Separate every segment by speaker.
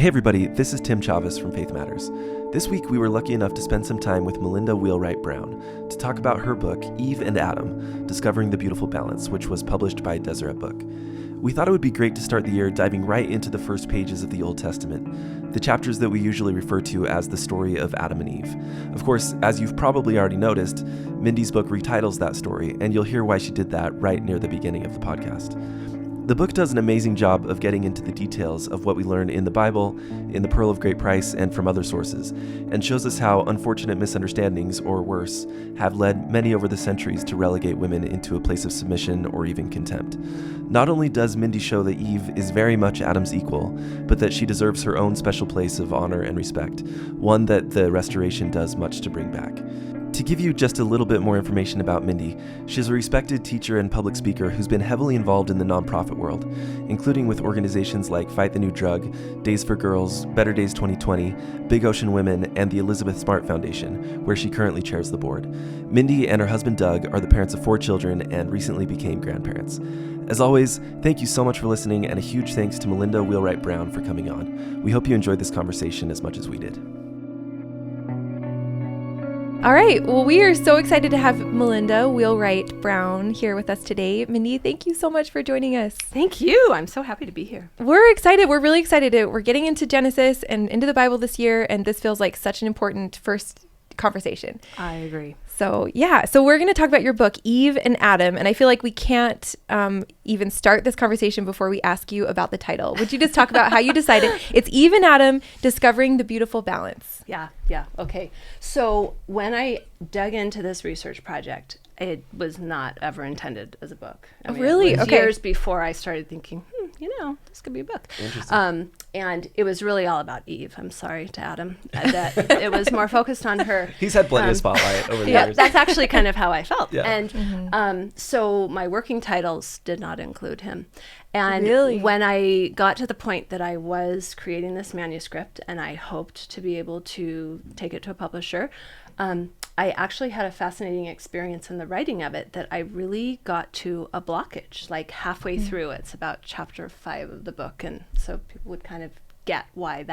Speaker 1: Hey everybody, this is Tim Chavez from Faith Matters. This week we were lucky enough to spend some time with Melinda Wheelwright Brown to talk about her book, Eve and Adam, Discovering the Beautiful Balance, which was published by Deseret Book. We thought it would be great to start the year diving right into the first pages of the Old Testament, the chapters that we usually refer to as the story of Adam and Eve. Of course, as you've probably already noticed, Mindy's book retitles that story, and you'll hear why she did that right near the beginning of the podcast. The book does an amazing job of getting into the details of what we learn in the Bible, in the Pearl of Great Price, and from other sources, and shows us how unfortunate misunderstandings, or worse, have led many over the centuries to relegate women into a place of submission or even contempt. Not only does Mindy show that Eve is very much Adam's equal, but that she deserves her own special place of honor and respect, one that the Restoration does much to bring back. To give you just a little bit more information about Mindy, she's a respected teacher and public speaker who's been heavily involved in the nonprofit world, including with organizations like Fight the New Drug, Days for Girls, Better Days 2020, Big Ocean Women, and the Elizabeth Smart Foundation, where she currently chairs the board. Mindy and her husband Doug are the parents of 4 children and recently became grandparents. As always, thank you so much for listening, and a huge thanks to Melinda Wheelwright Brown for coming on. We hope you enjoyed this conversation as much as we did.
Speaker 2: All right. Well, we are so excited to have Melinda Wheelwright Brown here with us today. Mindy, thank you so much for joining us.
Speaker 3: Thank you. I'm so happy to be here.
Speaker 2: We're excited. We're really excited. We're getting into Genesis and into the Bible this year, and this feels like such an important first conversation.
Speaker 3: I agree.
Speaker 2: So we're going to talk about your book, Eve and Adam, and I feel like we can't even start this conversation before we ask you about the title. Would you just talk about how you decided it's Eve and Adam, Discovering the Beautiful Balance?
Speaker 3: Yeah. Okay. So when I dug into this research project, it was not ever intended as a book.
Speaker 2: Really?
Speaker 3: It was
Speaker 2: Okay.
Speaker 3: years before I started thinking, this could be a book.
Speaker 1: Interesting.
Speaker 3: And it was really all about Eve. I'm sorry to Adam that it was more focused on her.
Speaker 1: He's had plenty of spotlight over the
Speaker 3: Yeah,
Speaker 1: years.
Speaker 3: that's actually kind of how I felt.
Speaker 1: Yeah.
Speaker 3: And so my working titles did not include him. And
Speaker 2: Really?
Speaker 3: when I got to the point that I was creating this manuscript and I hoped to be able to take it to a publisher, I actually had a fascinating experience in the writing of it that I really got to a blockage, like halfway through. It's about chapter 5 of the book. And so people would kind of get why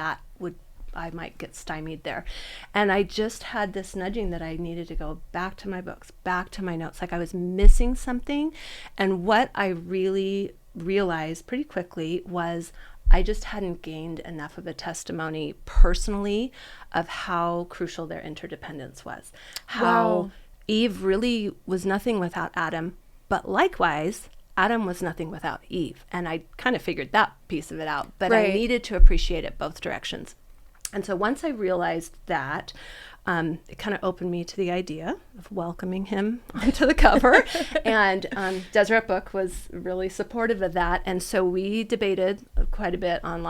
Speaker 3: I might get stymied there. And I just had this nudging that I needed to go back to my books, back to my notes, like I was missing something. And what I really realized pretty quickly was I just hadn't gained enough of a testimony personally of how crucial their interdependence was. How Eve really was nothing without Adam, but likewise, Adam was nothing without Eve. And I kind of figured that piece of it out, but
Speaker 2: Right.
Speaker 3: I needed to appreciate it both directions. And so once I realized that, it kind of opened me to the idea of welcoming him onto the cover. And Deseret Book was really supportive of that. And so we debated quite a bit on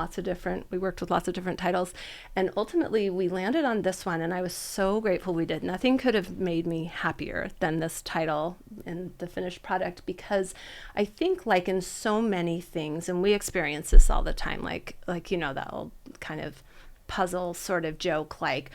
Speaker 3: we worked with lots of different titles. And ultimately, we landed on this one. And I was so grateful we did. Nothing could have made me happier than this title and the finished product, because I think, like in so many things, and we experience this all the time, like that old kind of puzzle sort of joke, like,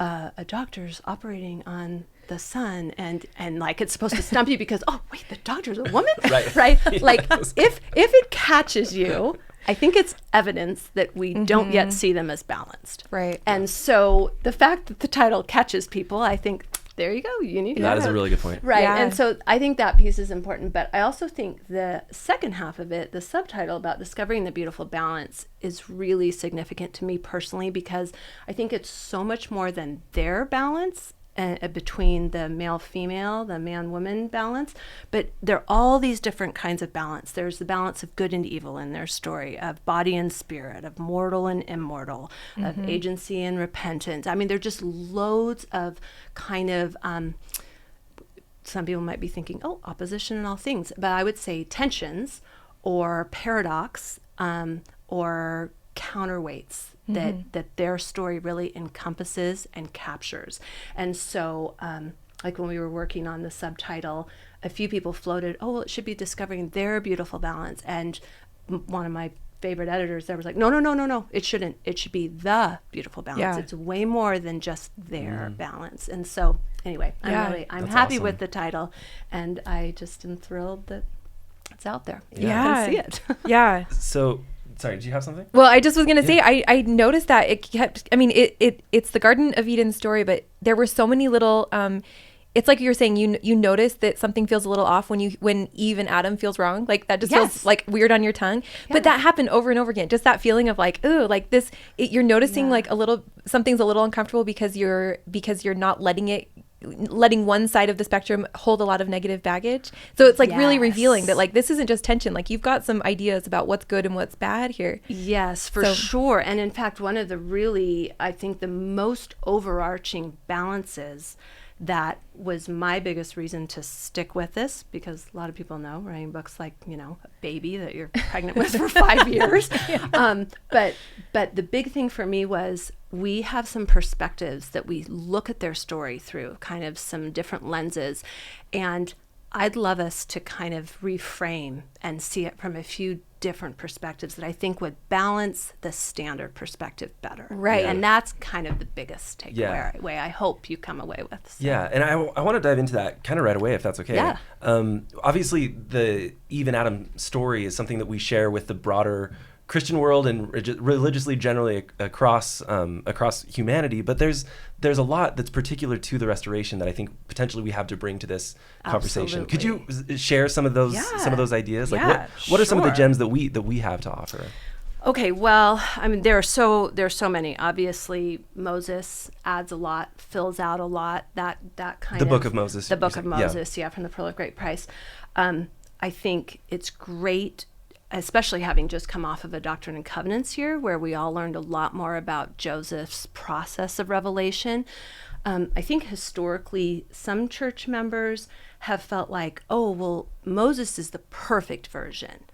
Speaker 3: a doctor's operating on the sun and like it's supposed to stump you because, oh, wait, the doctor's a woman? Right? Like if it catches you, I think it's evidence that we don't yet see them as balanced.
Speaker 2: Right.
Speaker 3: And so the fact that the title catches people, I think, there you go. You need to
Speaker 1: That is a really good point.
Speaker 3: Right.
Speaker 2: Yeah.
Speaker 3: And so I think that piece is important. But I also think the second half of it, the subtitle about discovering the beautiful balance, is really significant to me personally, because I think it's so much more than their balance between the male-female, the man-woman balance. But there are all these different kinds of balance. There's the balance of good and evil in their story, of body and spirit, of mortal and immortal, of agency and repentance. I mean, there are just loads of kind of, some people might be thinking, opposition in all things. But I would say tensions or paradox or counterweights that their story really encompasses and captures. And so like when we were working on the subtitle, a few people floated, it should be discovering their beautiful balance. And one of my favorite editors there was like, no, it shouldn't. It should be the beautiful balance.
Speaker 2: Yeah.
Speaker 3: It's way more than just their balance. And so anyway, I'm happy
Speaker 1: awesome.
Speaker 3: with the title, and I just am thrilled that it's out there.
Speaker 2: Yeah.
Speaker 3: You can see it.
Speaker 2: Yeah.
Speaker 1: So sorry, did you have something?
Speaker 2: Well, I just was going to say, I noticed that it kept, I mean, it's the Garden of Eden story, but there were so many little, it's like you were saying, you notice that something feels a little off when Eve and Adam feels wrong. Like that just feels like weird on your tongue. Yeah. But that happened over and over again. Just that feeling of like, ooh, like this, you're noticing like something's a little uncomfortable because you're not letting one side of the spectrum hold a lot of negative baggage. So it's like really revealing that like this isn't just tension. Like you've got some ideas about what's good and what's bad here.
Speaker 3: Yes, for sure. And in fact, one of the really, I think the most overarching balances that was my biggest reason to stick with this, because a lot of people know writing books like, a baby that you're pregnant with for 5 years. But the big thing for me was we have some perspectives that we look at their story through, kind of some different lenses. And I'd love us to kind of reframe and see it from a few different perspectives that I think would balance the standard perspective better.
Speaker 2: Right.
Speaker 3: And that's kind of the biggest takeaway way I hope you come away with. So.
Speaker 1: Yeah, and I want to dive into that kind of right away, if that's okay.
Speaker 3: Yeah.
Speaker 1: Obviously, the Eve and Adam story is something that we share with the broader Christian world and religiously generally across humanity, but there's a lot that's particular to the Restoration that I think potentially we have to bring to this conversation. Could you share some of those ideas? Like what are some of the gems that we have to offer?
Speaker 3: Okay, well, I mean there are so many. Obviously, Moses adds a lot, fills out a lot. That kind
Speaker 1: the
Speaker 3: of
Speaker 1: Book of Moses.
Speaker 3: The Book of Moses, from the Pearl of Great Price. I think it's great, especially having just come off of a Doctrine and Covenants year where we all learned a lot more about Joseph's process of revelation. I think historically some church members have felt like, oh, well, Moses is the perfect version.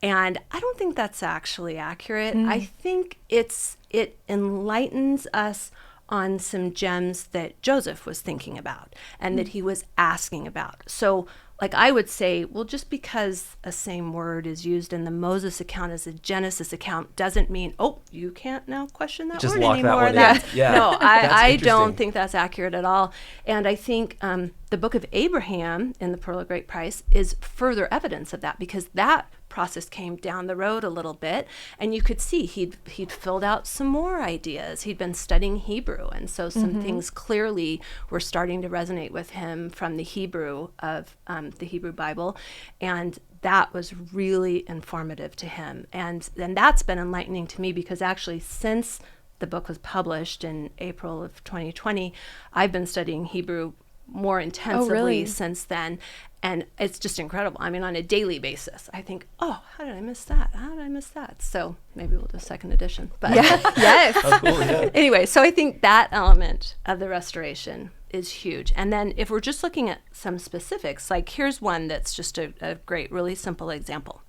Speaker 3: And I don't think that's actually accurate. I think it enlightens us on some gems that Joseph was thinking about and that he was asking about. So like I would say, well, just because a same word is used in the Moses account as a Genesis account doesn't mean, oh, you can't now question that
Speaker 1: just
Speaker 3: word
Speaker 1: lock
Speaker 3: anymore.
Speaker 1: That one in.
Speaker 3: No, I don't think that's accurate at all. And I think the Book of Abraham in the Pearl of Great Price is further evidence of that, because that process came down the road a little bit, and you could see he'd filled out some more ideas. He'd been studying Hebrew, and so some things clearly were starting to resonate with him from the Hebrew of the Hebrew Bible, and that was really informative to him. And that's been enlightening to me, because actually since the book was published in April of 2020, I've been studying Hebrew more intensively since then. And it's just incredible. I mean, on a daily basis, I think, oh, how did I miss that? How did I miss that? So maybe we'll do a second edition. But
Speaker 2: yes.
Speaker 1: Oh, cool, yeah.
Speaker 3: Anyway, so I think that element of the Restoration is huge. And then if we're just looking at some specifics, like here's one that's just a great, really simple example.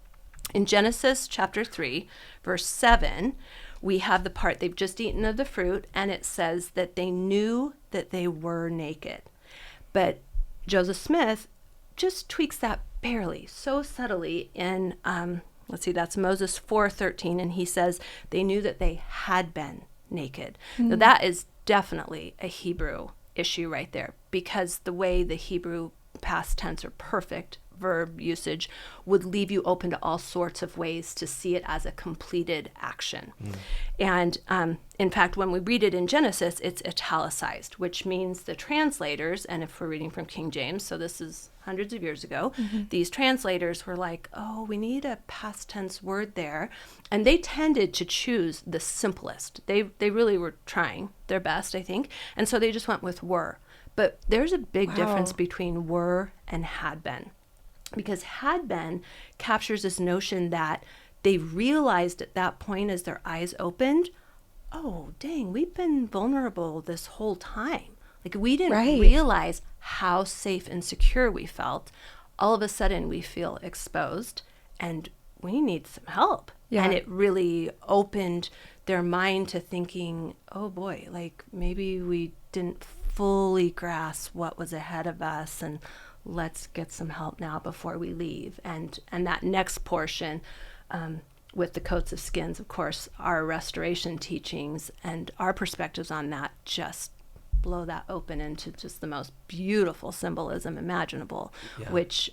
Speaker 3: In Genesis chapter 3, verse 7, we have the part, they've just eaten of the fruit, and it says that they knew that they were naked. But Joseph Smith just tweaks that barely, so subtly in, that's Moses 4:13, and he says they knew that they had been naked. Now that is definitely a Hebrew issue right there, because the way the Hebrew past tense or perfect verb usage would leave you open to all sorts of ways to see it as a completed action. And in fact, when we read it in Genesis, it's italicized, which means the translators, and if we're reading from King James, so this is hundreds of years ago, these translators were like, oh, we need a past tense word there. And they tended to choose the simplest. They really were trying their best, I think. And so they just went with were. But there's a big difference between were and had been. Because had been captures this notion that they realized at that point as their eyes opened, oh, dang, we've been vulnerable this whole time. Like we didn't realize how safe and secure we felt. All of a sudden we feel exposed and we need some help. Yeah. And it really opened their mind to thinking, oh boy, like maybe we didn't fully grasp what was ahead of us, and let's get some help now before we leave. And that next portion with the coats of skins, of course, our restoration teachings and our perspectives on that just blow that open into just the most beautiful symbolism imaginable, which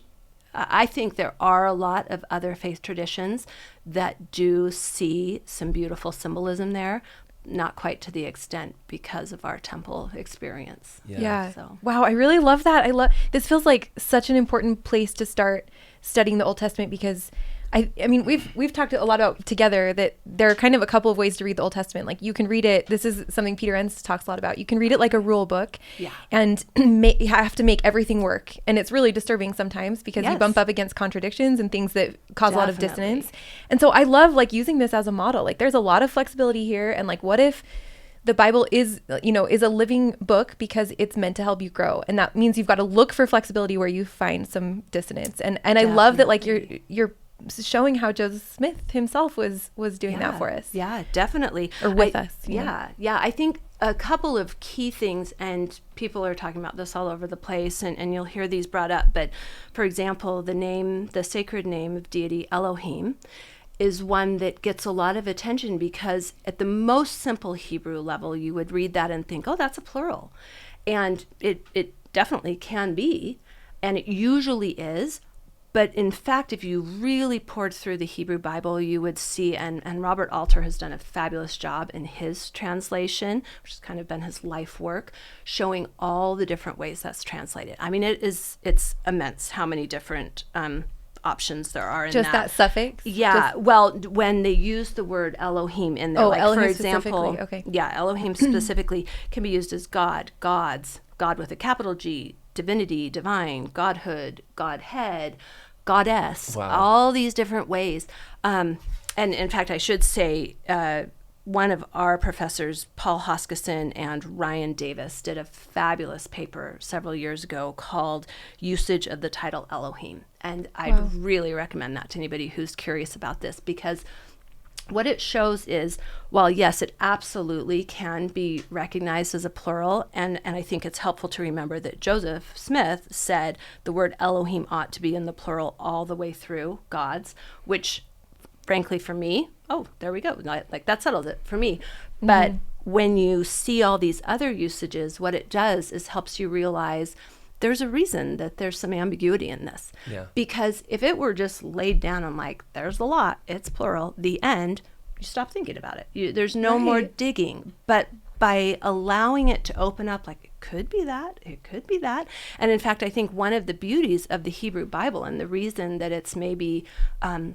Speaker 3: I think there are a lot of other faith traditions that do see some beautiful symbolism there, not quite to the extent because of our temple experience.
Speaker 2: Yeah.
Speaker 3: So.
Speaker 2: Wow, I really love that. This feels like such an important place to start studying the Old Testament, because I mean, we've talked a lot about together that there are kind of a couple of ways to read the Old Testament. Like, you can read it. This is something Peter Enns talks a lot about. You can read it like a rule book, and you have to make everything work. And it's really disturbing sometimes, because you bump up against contradictions and things that cause a lot of dissonance. And so I love like using this as a model. Like, there's a lot of flexibility here. And like, what if the Bible is a living book because it's meant to help you grow? And that means you've got to look for flexibility where you find some dissonance. And I love that, like, you're showing how Joseph Smith himself was doing that for us.
Speaker 3: Yeah, definitely.
Speaker 2: Or with us.
Speaker 3: Yeah. I think a couple of key things, and people are talking about this all over the place, and you'll hear these brought up. But for example, the sacred name of deity Elohim is one that gets a lot of attention, because at the most simple Hebrew level, you would read that and think, oh, that's a plural. And it definitely can be, and it usually is. But in fact, if you really poured through the Hebrew Bible, you would see, and Robert Alter has done a fabulous job in his translation, which has kind of been his life work, showing all the different ways that's translated. I mean, it's immense how many different options there are in
Speaker 2: just that suffix.
Speaker 3: Well, when they use the word Elohim in there, like,
Speaker 2: Elohim,
Speaker 3: for example, Elohim specifically can be used as God, gods, God with a capital G, divinity, divine, godhood, godhead, goddess, all these different ways. And in fact, I should say, one of our professors, Paul Hoskisson and Ryan Davis, did a fabulous paper several years ago called Usage of the Title Elohim. And I'd really recommend that to anybody who's curious about this, because what it shows is, while yes, it absolutely can be recognized as a plural, and I think it's helpful to remember that Joseph Smith said the word Elohim ought to be in the plural all the way through, gods, which frankly for me, there we go, like that settles it for me. But when you see all these other usages, what it does is helps you realize there's a reason that there's some ambiguity in this. Because if it were just laid down on, like, there's the lot, it's plural, the end, you stop thinking about it. There's no more digging. But by allowing it to open up, like, it could be that, it could be that. And in fact, I think one of the beauties of the Hebrew Bible, and the reason that it's maybe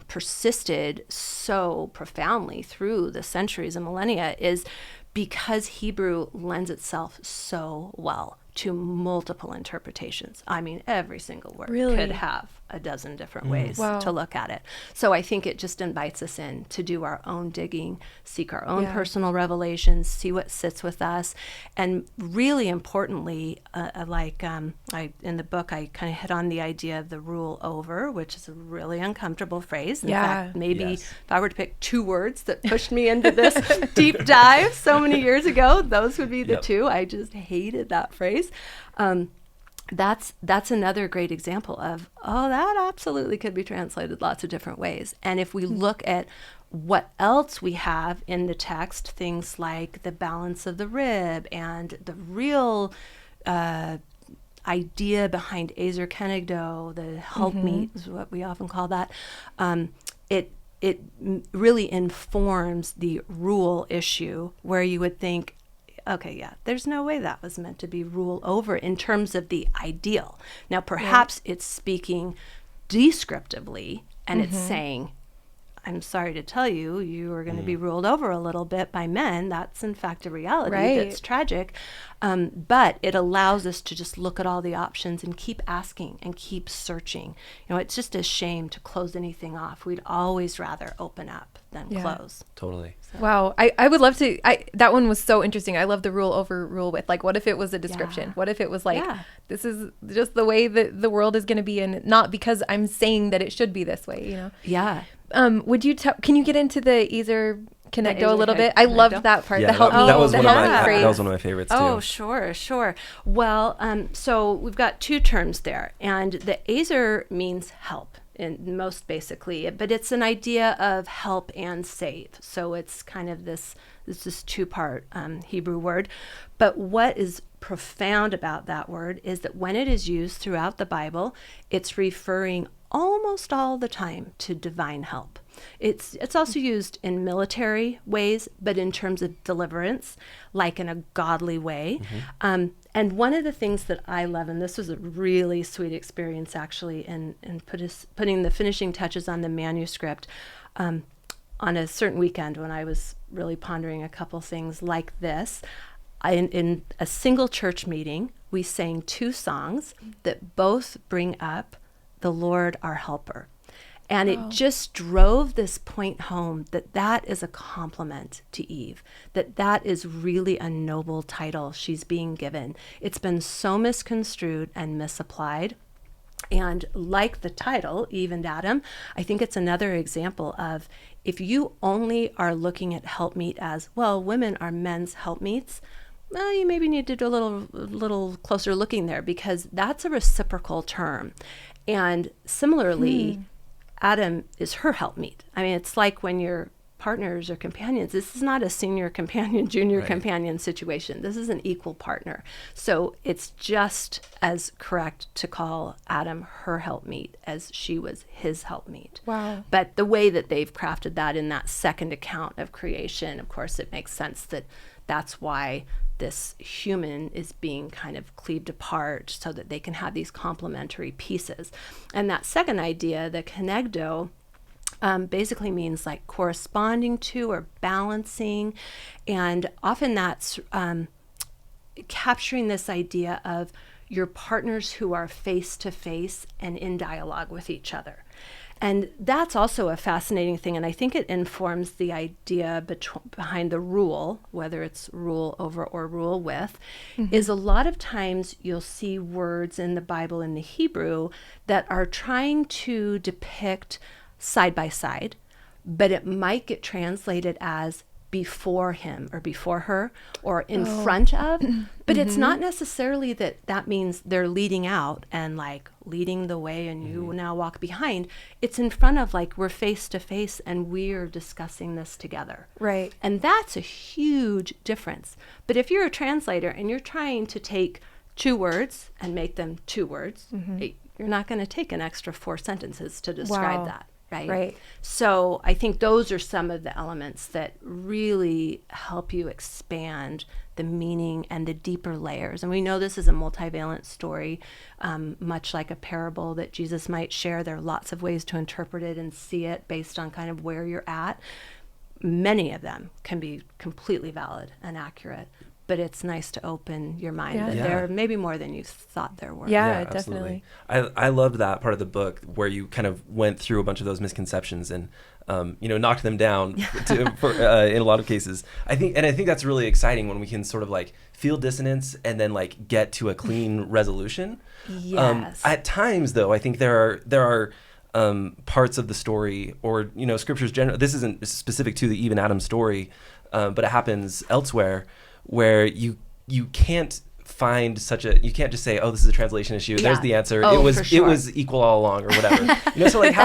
Speaker 3: persisted so profoundly through the centuries and millennia, is because Hebrew lends itself so well to multiple interpretations. I mean, every single word could have a dozen different ways to look at it. So I think it just invites us in to do our own digging, seek our own personal revelations, see what sits with us. And really importantly, in the book, I kind of hit on the idea of the rule over, which is a really uncomfortable phrase. In fact, maybe if I were to pick two words that pushed me into this deep dive so many years ago, those would be the two. I just hated that phrase. That's another great example of, that absolutely could be translated lots of different ways. And if we look at what else we have in the text, things like the balance of the rib and the real idea behind Ezer Kenegdo, the helpmeet is what we often call that, it really informs the rule issue, where you would think, okay, there's no way that was meant to be rule over in terms of the ideal. Now, perhaps it's speaking descriptively, and it's saying, I'm sorry to tell you, you are going to be ruled over a little bit by men. That's in fact a reality that's tragic. But it allows us to just look at all the options and keep asking and keep searching. It's just a shame to close anything off. We'd always rather open up than close.
Speaker 1: Totally.
Speaker 3: So.
Speaker 2: Wow. I would love to, that one was so interesting. I love the rule over, rule with. Like, what if it was a description? What if it was like, this is just the way that the world is going to be, and not because I'm saying that it should be this way,
Speaker 3: Yeah.
Speaker 2: Would you can you get into the Ezer Kenegdo a little bit? I loved that part.
Speaker 1: Yeah, that was one of my favorites too.
Speaker 3: Oh, sure. Well, so we've got two terms there, and the Ezer means help, in most basically, but it's an idea of help and save. So it's kind of this two-part Hebrew word. But what is profound about that word is that when it is used throughout the Bible, it's referring almost all the time to divine help. It's also used in military ways, but in terms of deliverance, like in a godly way. And one of the things that I love, and this was a really sweet experience actually, in putting the finishing touches on the manuscript, on a certain weekend when I was really pondering a couple things like this, in a single church meeting, we sang 2 songs that both bring up the Lord our helper. And it just drove this point home that is a compliment to Eve, that is really a noble title she's being given. It's been so misconstrued and misapplied. And like the title, Eve and Adam, I think it's another example of, if you only are looking at helpmeet as, well, women are men's helpmeets, well, you maybe need to do a little closer looking there, because that's a reciprocal term. And similarly, Adam is her helpmeet. I mean, it's like when you're partners or companions. This is not a senior companion, junior companion situation. This is an equal partner. So it's just as correct to call Adam her helpmeet as she was his helpmeet.
Speaker 2: Wow.
Speaker 3: But the way that they've crafted that in that second account of creation, of course, it makes sense that that's why this human is being kind of cleaved apart so that they can have these complementary pieces. And that second idea, the kenegdo, basically means like corresponding to or balancing. And often that's capturing this idea of your partners who are face to face and in dialogue with each other. And that's also a fascinating thing, and I think it informs the idea behind the rule, whether it's rule over or rule with, is a lot of times you'll see words in the Bible in the Hebrew that are trying to depict side by side, but it might get translated as before him or before her or in front of, but it's not necessarily that means they're leading out and like leading the way and you now walk behind. It's in front of, like, we're face to face and we're discussing this together.
Speaker 2: Right.
Speaker 3: And that's a huge difference. But if you're a translator and you're trying to take 2 words and make them 2 words, you're not going to take an extra 4 sentences to describe that. Right. So I think those are some of the elements that really help you expand the meaning and the deeper layers. And we know this is a multivalent story, much like a parable that Jesus might share. There are lots of ways to interpret it and see it based on kind of where you're at. Many of them can be completely valid and accurate. But it's nice to open your mind that there are maybe more than you thought there were.
Speaker 2: Yeah, definitely.
Speaker 1: I loved that part of the book where you kind of went through a bunch of those misconceptions and knocked them down in a lot of cases. I think that's really exciting when we can sort of like feel dissonance and then like get to a clean resolution.
Speaker 3: Yes.
Speaker 1: At times, though, I think there are parts of the story, or scriptures generally. This isn't specific to the Eve and Adam story, but it happens elsewhere, where you can't find you can't just say, oh, this is a translation issue. There's the answer.
Speaker 3: Oh,
Speaker 1: it was equal all along, or whatever. So like,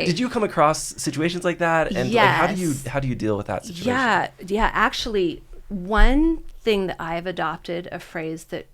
Speaker 1: did you come across situations like that? And like, how do you deal with that situation?
Speaker 3: Yeah. Actually, one thing that I've adopted, a phrase that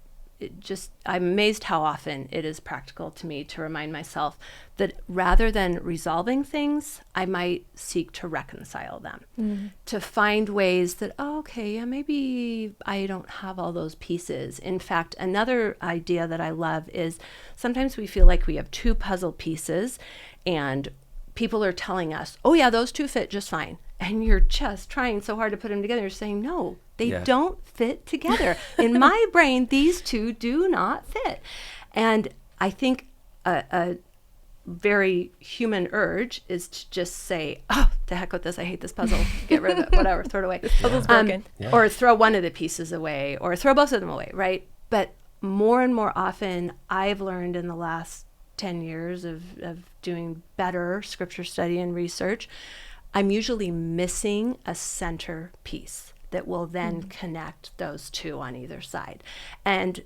Speaker 3: I'm amazed how often it is practical to me to remind myself that rather than resolving things, I might seek to reconcile them, to find ways that, maybe I don't have all those pieces. In fact, another idea that I love is sometimes we feel like we have 2 puzzle pieces and people are telling us, oh yeah, those 2 fit just fine. And you're just trying so hard to put them together. You're saying, no, they don't fit together. In my brain, these 2 do not fit. And I think a very human urge is to just say, oh, the heck with this. I hate this puzzle. Get rid of it. Whatever. Throw it away.
Speaker 2: This puzzle's broken.
Speaker 3: Or throw one of the pieces away, or throw both of them away, right? But more and more often, I've learned in the last 10 years of doing better scripture study and research, I'm usually missing a center piece that will then connect those 2 on either side. And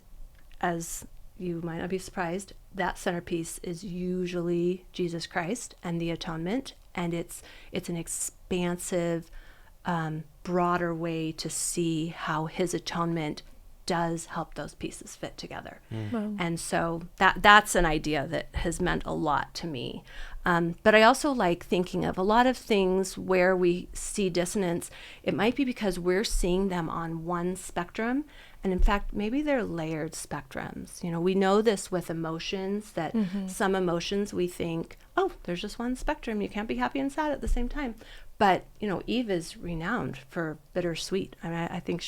Speaker 3: as you might not be surprised, that centerpiece is usually Jesus Christ and the atonement. And it's an expansive, broader way to see how his atonement does help those pieces fit together.
Speaker 2: Wow.
Speaker 3: And so that's an idea that has meant a lot to me. But I also like thinking of a lot of things where we see dissonance. It might be because we're seeing them on one spectrum. And in fact, maybe they're layered spectrums. We know this with emotions, that some emotions we think, oh, there's just one spectrum. You can't be happy and sad at the same time. But, Eve is renowned for bittersweet. I mean, I think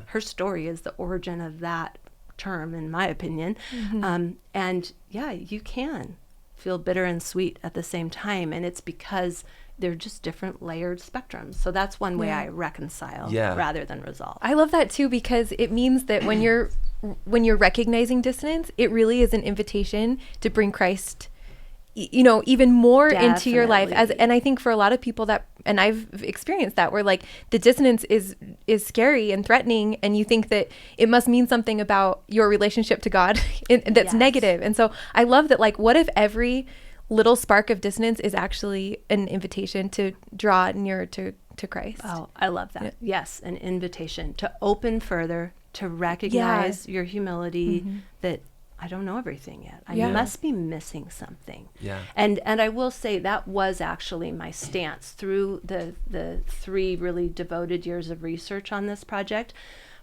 Speaker 3: her story is the origin of that term, in my opinion. And yeah, you can feel bitter and sweet at the same time. And it's because they're just different layered spectrums. So that's one way I reconcile rather than resolve.
Speaker 2: I love that too, because it means that when you're recognizing dissonance, it really is an invitation to bring Christ, even more into your life. And I think for a lot of people and I've experienced that, where like the dissonance is scary and threatening, and you think that it must mean something about your relationship to God that's negative. And so I love that, like, what if every little spark of dissonance is actually an invitation to draw nearer to Christ?
Speaker 3: Oh, I love that. Yes, an invitation to open further, to recognize your humility, that I don't know everything yet. I must be missing something.
Speaker 1: Yeah.
Speaker 3: And I will say that was actually my stance through the 3 really devoted years of research on this project.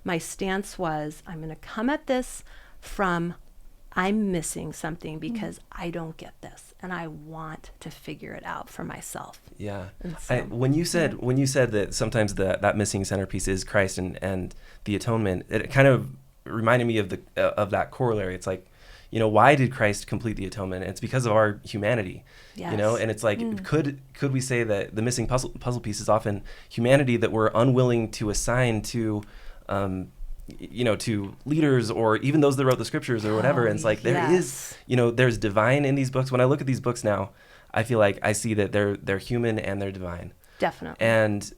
Speaker 3: My stance was, I'm going to come at this from, I'm missing something because I don't get this, and I want to figure it out for myself.
Speaker 1: Yeah.
Speaker 3: So,
Speaker 1: when you said that sometimes that missing centerpiece is Christ and the atonement, it kind of reminded me of that corollary. It's like, why did Christ complete the atonement? It's because of our humanity.
Speaker 3: Yes.
Speaker 1: And it's like, could we say that the missing puzzle piece is often humanity that we're unwilling to assign to to leaders or even those that wrote the scriptures or whatever. And it's like, there is, there's divine in these books. When I look at these books now, I feel like I see that they're human and they're divine.
Speaker 3: Definitely.
Speaker 1: And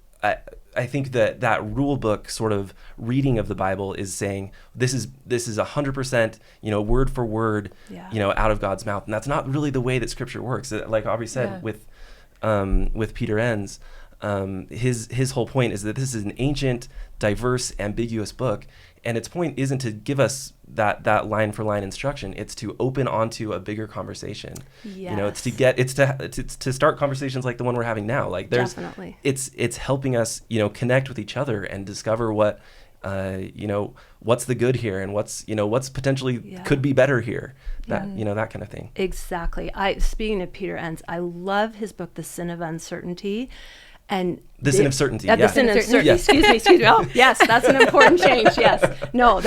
Speaker 1: I think that rule book sort of reading of the Bible is saying this is 100%, word for word, out of God's mouth. And that's not really the way that scripture works. Like Aubrey said, with Peter Enns, his whole point is that this is an ancient, diverse, ambiguous book, and its point isn't to give us that line for line instruction. It's to open onto a bigger conversation. Yes. It's to start conversations like the one we're having now. Like
Speaker 3: Definitely.
Speaker 1: It's helping us connect with each other and discover what what's the good here and what's potentially could be better here. That that kind of thing.
Speaker 3: Exactly. Speaking of Peter Enns, I love his book, The Sin of Uncertainty. And
Speaker 1: the sin of certainty.
Speaker 3: The sin of certainty. Yes. Excuse me. Oh, yes, that's an important change. Yes. No,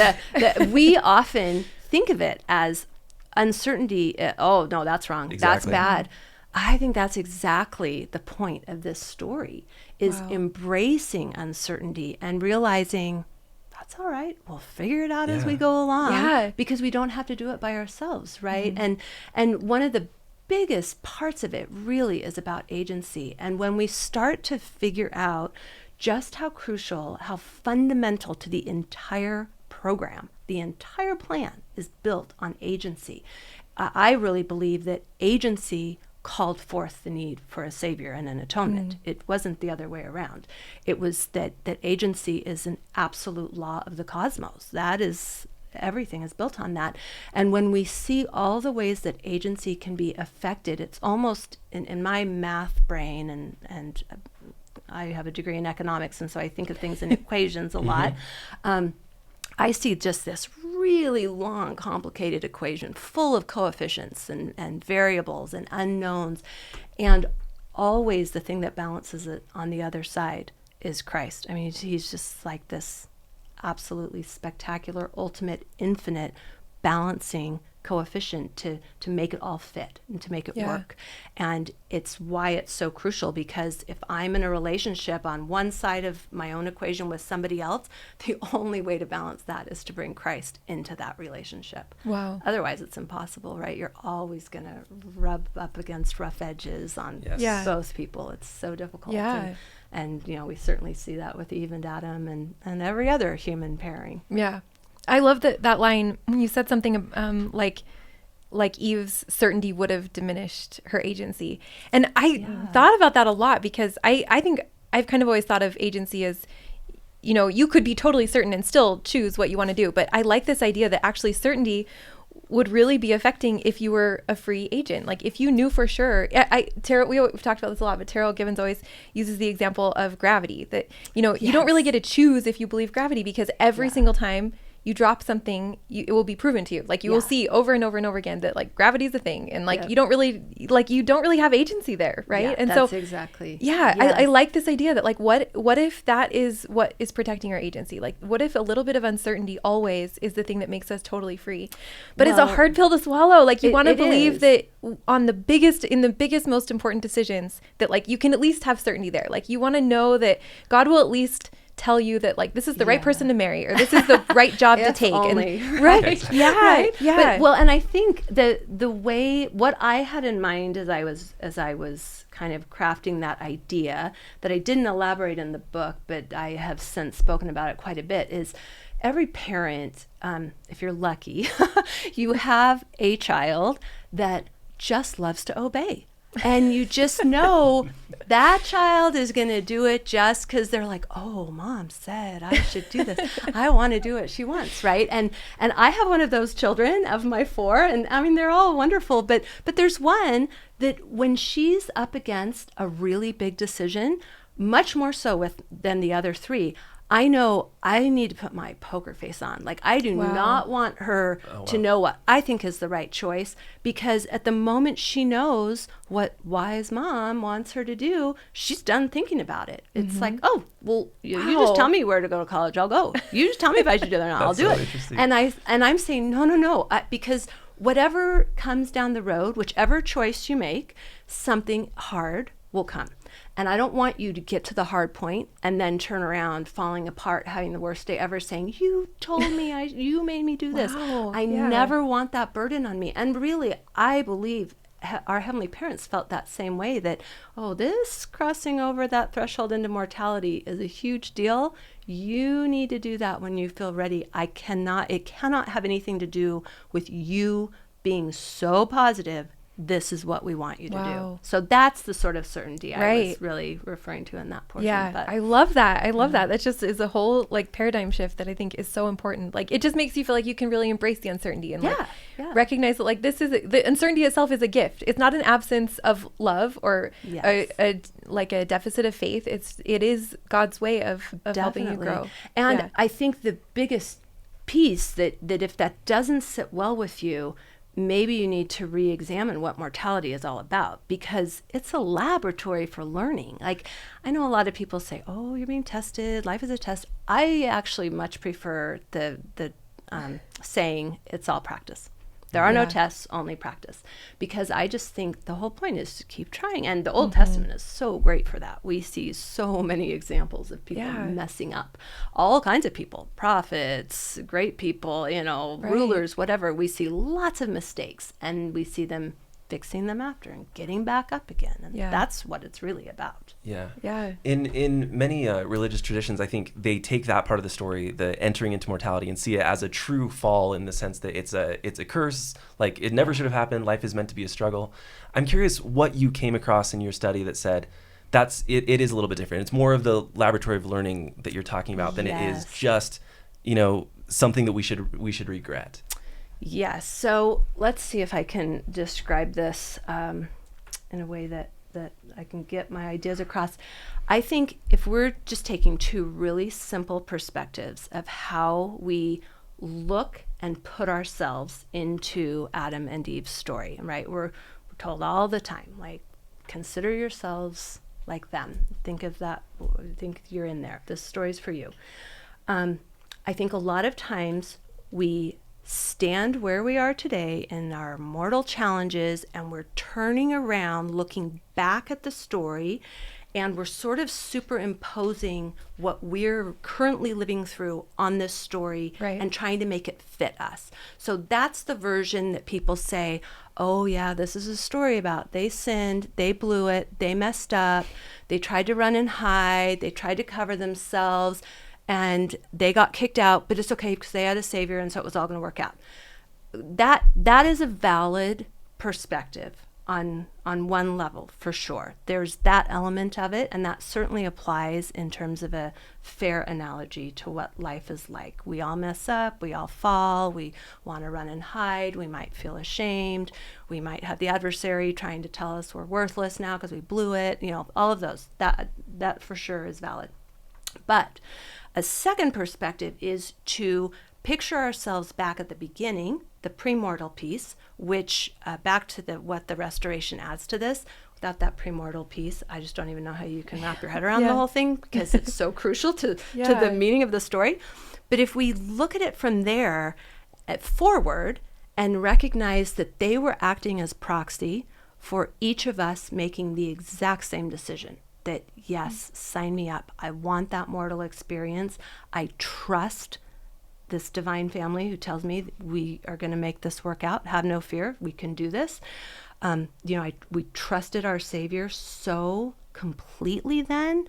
Speaker 3: we often think of it as uncertainty. Oh, no, that's wrong.
Speaker 1: Exactly.
Speaker 3: That's bad. I think that's exactly the point of this story, is embracing uncertainty and realizing that's all right. We'll figure it out as we go along.
Speaker 2: Yeah.
Speaker 3: Because we don't have to do it by ourselves, right? And one of the biggest parts of it really is about agency. And when we start to figure out just how crucial, how fundamental to the entire program, the entire plan is built on agency. I really believe that agency called forth the need for a savior and an atonement. It wasn't the other way around. It was that agency is an absolute law of the cosmos. That is, everything is built on that. And when we see all the ways that agency can be affected, it's almost in my math brain, and I have a degree in economics, and so I think of things in equations a lot. I see just this really long, complicated equation full of coefficients and variables and unknowns. And always the thing that balances it on the other side is Christ. I mean, he's just like this absolutely spectacular, ultimate, infinite balancing coefficient to make it all fit and to make it work. And it's why it's so crucial, because if I'm in a relationship on one side of my own equation with somebody else, the only way to balance that is to bring Christ into that relationship.
Speaker 2: Wow.
Speaker 3: Otherwise it's impossible, right? You're always going to rub up against rough edges on both people. It's so difficult. And we certainly see that with Eve and Adam and every other human pairing.
Speaker 2: Yeah. I love that line when you said something like Eve's certainty would have diminished her agency. And I thought about that a lot, because I think I've kind of always thought of agency as you could be totally certain and still choose what you want to do. But I like this idea that actually certainty would really be affecting if you were a free agent. Like if you knew for sure, we've talked about this a lot, but Terrell Gibbons always uses the example of gravity, that, you don't really get to choose if you believe gravity, because every single time you drop something, it will be proven to you. Like you will see over and over and over again that like gravity is a thing, and like you don't really have agency there, right?
Speaker 3: Yeah,
Speaker 2: and
Speaker 3: that's
Speaker 2: so
Speaker 3: exactly.
Speaker 2: Yeah, I like this idea that like what if that is what is protecting our agency? Like what if a little bit of uncertainty always is the thing that makes us totally free? But it's a hard pill to swallow. Like you want to believe that in the biggest, most important decisions that like you can at least have certainty there. Like you want to know that God will at least tell you that like this is the right person to marry, or this is the right job to take.
Speaker 3: Only,
Speaker 2: and
Speaker 3: right?
Speaker 2: Yeah.
Speaker 3: But, and I think the way, what I had in mind as I was kind of crafting that idea that I didn't elaborate in the book, but I have since spoken about it quite a bit, is every parent, if you're lucky, you have a child that just loves to obey. And you just know that child is going to do it just because they're like, oh, mom said I should do this. I want to do what she wants, right? And I have one of those children of my 4, and I mean, they're all wonderful, but there's one that when she's up against a really big decision, much more so than the other 3, I know I need to put my poker face on. Like I do not want her to know what I think is the right choice, because at the moment she knows what wise mom wants her to do, she's done thinking about it. It's like, oh, well, you just tell me where to go to college, I'll go. You just tell me if I should do that, I'll do it. And I'm saying, no, because whatever comes down the road, whichever choice you make, something hard will come. And I don't want you to get to the hard point and then turn around falling apart, having the worst day ever, saying, you told me, you made me do this. I never want that burden on me. And really, I believe our heavenly parents felt that same way, that, this crossing over that threshold into mortality is a huge deal. You need to do that when you feel ready. It cannot have anything to do with you being so positive this is what we want you to do. So that's the sort of certainty I was really referring to in that portion.
Speaker 2: Yeah,
Speaker 3: but
Speaker 2: I love that. That just is a whole like paradigm shift that I think is so important. Like it just makes you feel like you can really embrace the uncertainty and recognize that like the uncertainty itself is a gift. It's not an absence of love or a deficit of faith. It is God's way of helping you grow.
Speaker 3: And I think the biggest piece that if that doesn't sit well with you, maybe you need to re-examine what mortality is all about, because it's a laboratory for learning. Like I know a lot of people say, oh, you're being tested, life is a test. I actually much prefer the saying it's all practice. There are no tests, only practice, because I just think the whole point is to keep trying. And the Old Testament is so great for that. We see so many examples of people messing up, all kinds of people, prophets, great people, rulers, whatever. We see lots of mistakes, and we see them fixing them after and getting back up again. And that's what it's really about.
Speaker 1: Yeah. In many religious traditions, I think they take that part of the story, the entering into mortality, and see it as a true fall, in the sense that it's a curse. Like it never should have happened. Life is meant to be a struggle. I'm curious what you came across in your study that said it is a little bit different. It's more of the laboratory of learning that you're talking about than it is just, something that we should regret.
Speaker 3: Yes. So let's see if I can describe this in a way that I can get my ideas across. I think if we're just taking 2 really simple perspectives of how we look and put ourselves into Adam and Eve's story, right? We're told all the time, like, consider yourselves like them. Think of that. Think you're in there. This story's for you. I think a lot of times we stand where we are today in our mortal challenges, and we're turning around, looking back at the story, and we're sort of superimposing what we're currently living through on this story and trying to make it fit us. So that's the version that people say, oh yeah, this is a story about they sinned, they blew it, they messed up, they tried to run and hide, they tried to cover themselves, and they got kicked out, but it's okay because they had a savior, and so it was all going to work out. That is a valid perspective on one level, for sure. There's that element of it, and that certainly applies in terms of a fair analogy to what life is like. We all mess up, we all fall, we want to run and hide, we might feel ashamed, we might have the adversary trying to tell us we're worthless now because we blew it, all of those. That for sure is valid. But a second perspective is to picture ourselves back at the beginning, the premortal piece, which back to what the restoration adds to this. Without that premortal piece, I just don't even know how you can wrap your head around the whole thing, because it's so crucial to the meaning of the story. But if we look at it from there forward and recognize that they were acting as proxy for each of us making the exact same decision, that yes, sign me up. I want that mortal experience. I trust this divine family who tells me we are going to make this work out. Have no fear. We can do this. We trusted our Savior so completely then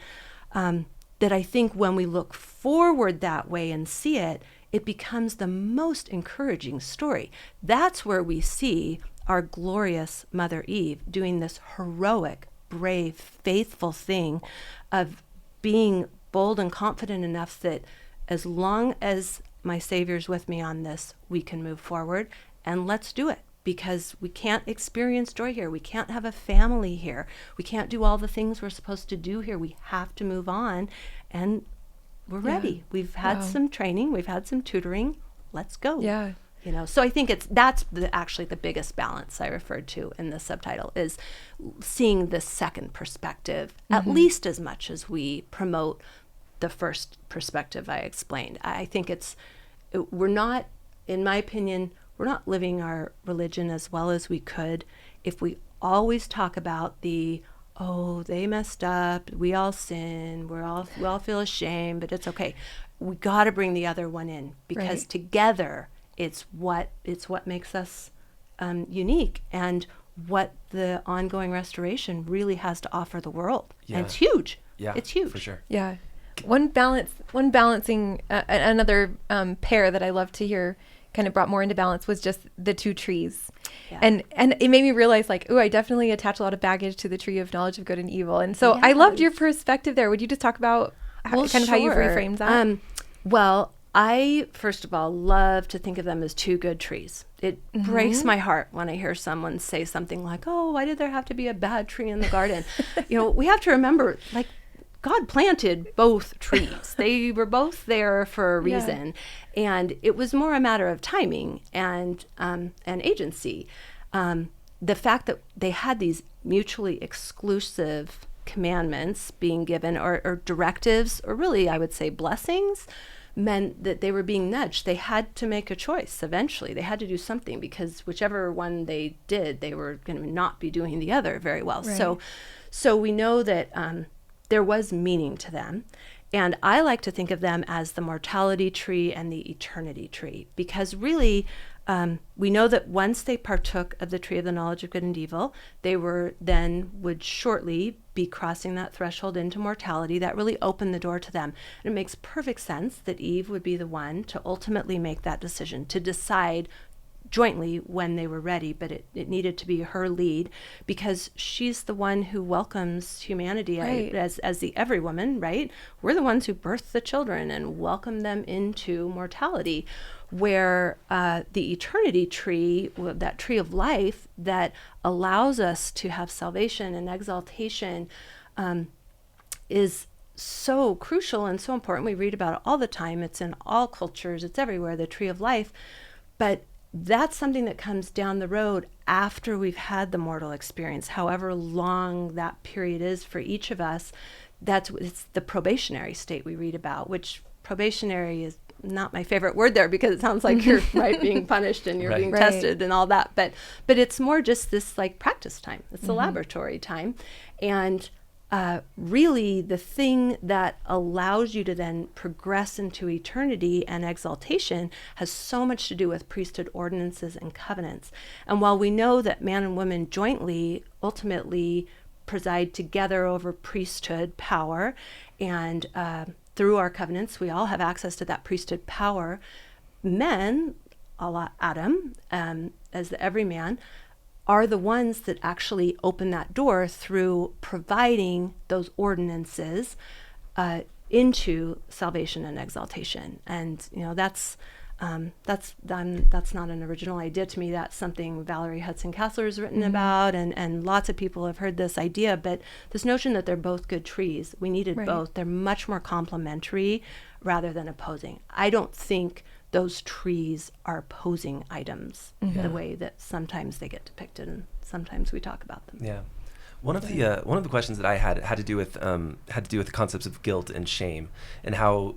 Speaker 3: that I think when we look forward that way and see it, it becomes the most encouraging story. That's where we see our glorious Mother Eve doing this heroic, brave, faithful thing of being bold and confident enough that as long as my Savior's with me on this, we can move forward, and let's do it, because we can't experience joy here. We can't have a family here. We can't do all the things we're supposed to do here. We have to move on, and we're ready. We've had some training. We've had some tutoring. Let's go.
Speaker 2: Yeah.
Speaker 3: So I think that's actually the biggest balance I referred to in the subtitle, is seeing the second perspective, at least as much as we promote the first perspective I explained. I think we're not, in my opinion, we're not living our religion as well as we could if we always talk about they messed up, we all sin, we all feel ashamed, but it's okay. We got to bring the other one in, because together it's what makes us unique, and what the ongoing restoration really has to offer the world. And it's huge. Yeah, it's huge.
Speaker 1: For sure.
Speaker 2: Yeah. One balancing, another pair that I love to hear kind of brought more into balance was just the two trees. Yeah. And it made me realize, I definitely attach a lot of baggage to the tree of knowledge of good and evil. And so I loved your perspective there. Would you just talk about how you reframed that?
Speaker 3: Well, I, first of all, love to think of them as two good trees. It breaks my heart when I hear someone say something like, why did there have to be a bad tree in the garden? We have to remember, God planted both trees. They were both there for a reason. And it was more a matter of timing and agency. The fact that they had these mutually exclusive commandments being given, or directives, or really I would say blessings, meant that they were being nudged. They had to make a choice eventually. They had to do something, because whichever one they did, they were going to not be doing the other very well. Right. So we know that there was meaning to them. And I like to think of them as the mortality tree and the eternity tree, because really we know that once they partook of the tree of the knowledge of good and evil, they would shortly be crossing that threshold into mortality. That really opened the door to them. And it makes perfect sense that Eve would be the one to ultimately make that decision, to decide jointly when they were ready, but it needed to be her lead, because she's the one who welcomes humanity as the every woman, right? We're the ones who birth the children and welcome them into mortality, where the eternity tree, that tree of life that allows us to have salvation and exaltation, is so crucial and so important. We read about it all the time. It's in all cultures. It's everywhere, the tree of life. But that's something that comes down the road after we've had the mortal experience, however long that period is for each of us. It's the probationary state we read about, which probationary is not my favorite word there, because it sounds like you're being punished and you're being tested and all that. But it's more just this practice time. It's a laboratory time. And really the thing that allows you to then progress into eternity and exaltation has so much to do with priesthood ordinances and covenants. And while we know that man and woman jointly ultimately preside together over priesthood power, and through our covenants we all have access to that priesthood power, men, a la Adam, as the everyman, are the ones that actually open that door through providing those ordinances into salvation and exaltation. And that's not an original idea to me. That's something Valerie Hudson Castler has written about, and lots of people have heard this idea. But this notion that they're both good trees, we needed both. They're much more complementary rather than opposing. I don't think those trees are opposing items the way that sometimes they get depicted, and sometimes we talk about them.
Speaker 1: Yeah. One of the questions that I had to do with the concepts of guilt and shame, and how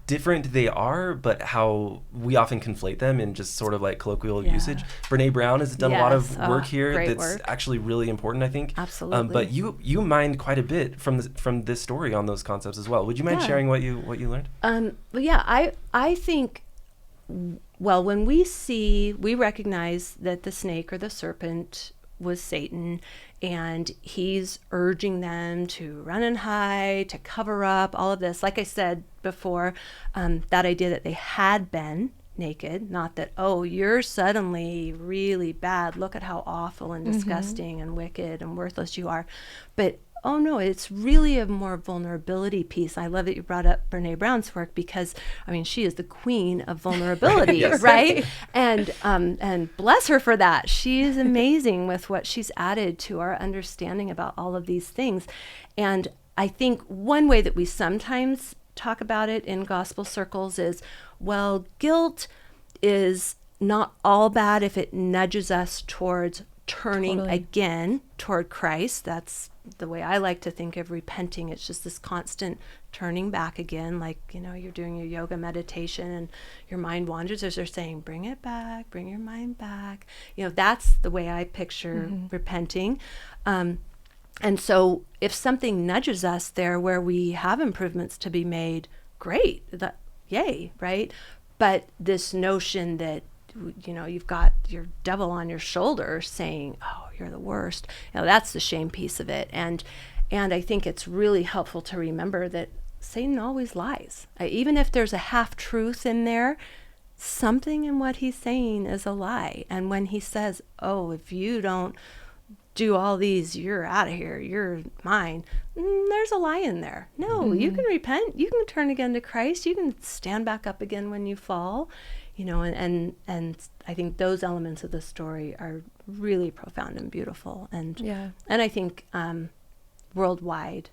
Speaker 1: different they are, but how we often conflate them in just sort of like colloquial usage. Brene Brown has done a lot of work here that's actually really important, I think.
Speaker 3: Absolutely.
Speaker 1: But you mined quite a bit from this story on those concepts as well. Would you mind sharing what you learned?
Speaker 3: I think, well, when we recognize that the snake or the serpent was Satan, and he's urging them to run and hide, to cover up, all of this. Like I said before, that idea that they had been naked, not that, oh, you're suddenly really bad, look at how awful and disgusting and wicked and worthless you are. But oh no, it's really a more vulnerability piece. I love that you brought up Brene Brown's work, because I mean, she is the queen of vulnerability, right? And bless her for that. She is amazing with what she's added to our understanding about all of these things. And I think one way that we sometimes talk about it in gospel circles is, well, guilt is not all bad if it nudges us towards turning again toward Christ. That's the way I like to think of repenting. It's just this constant turning back again, like, you're doing your yoga meditation and your mind wanders, as they're saying, bring it back, bring your mind back. That's the way I picture repenting. And so if something nudges us there where we have improvements to be made, great, yay, right? But this notion that you've got your devil on your shoulder saying, oh, you're the worst. That's the shame piece of it. And I think it's really helpful to remember that Satan always lies. Even if there's a half truth in there, something in what he's saying is a lie. And when he says, oh, if you don't do all these, you're out of here, you're mine, there's a lie in there. No, you can repent. You can turn again to Christ. You can stand back up again when you fall. And I think those elements of the story are really profound and beautiful. And I think worldwide,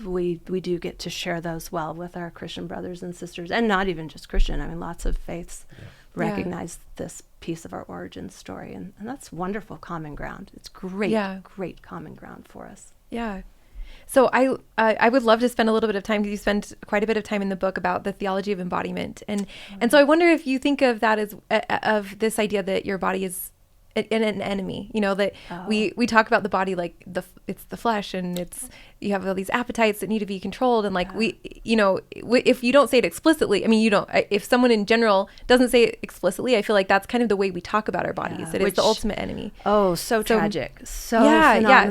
Speaker 3: we do get to share those well with our Christian brothers and sisters, and not even just Christian. I mean, lots of faiths recognize this piece of our origin story, and that's wonderful common ground. It's great common ground for us. Yeah.
Speaker 2: So I would love to spend a little bit of time, because you spend quite a bit of time in the book about the theology of embodiment. And so I wonder if you think of that as, of this idea that your body is an enemy, that we talk about the body like it's the flesh, and you have all these appetites that need to be controlled. And like if you don't say it explicitly, I mean, if someone in general doesn't say it explicitly, I feel like that's kind of the way we talk about our bodies. It is the ultimate enemy.
Speaker 3: Oh, so tragic. So